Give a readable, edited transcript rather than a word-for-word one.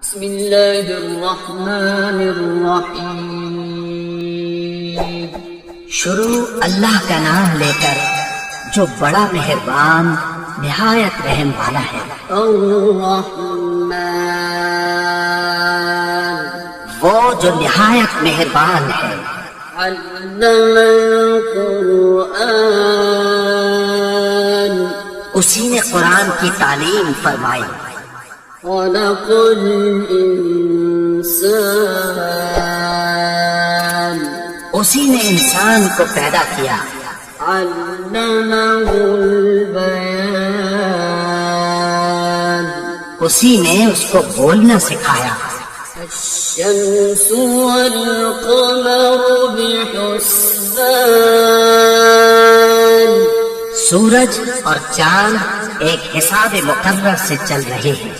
بسم اللہ الرحمن الرحیم. شروع اللہ کا نام لے کر جو بڑا مہربان نہایت رحم والا ہے. الرحمن وہ جو نہایت مہربان ہے. علم القرآن اسی نے قرآن کی تعلیم فرمائی. خلق الانسان اسی نے انسان کو پیدا کیا. علمہ البیان اسی نے اس کو بولنا سکھایا. الشمس والقمر بحسبان سورج اور چاند ایک حساب مقرر سے چل رہے ہیں.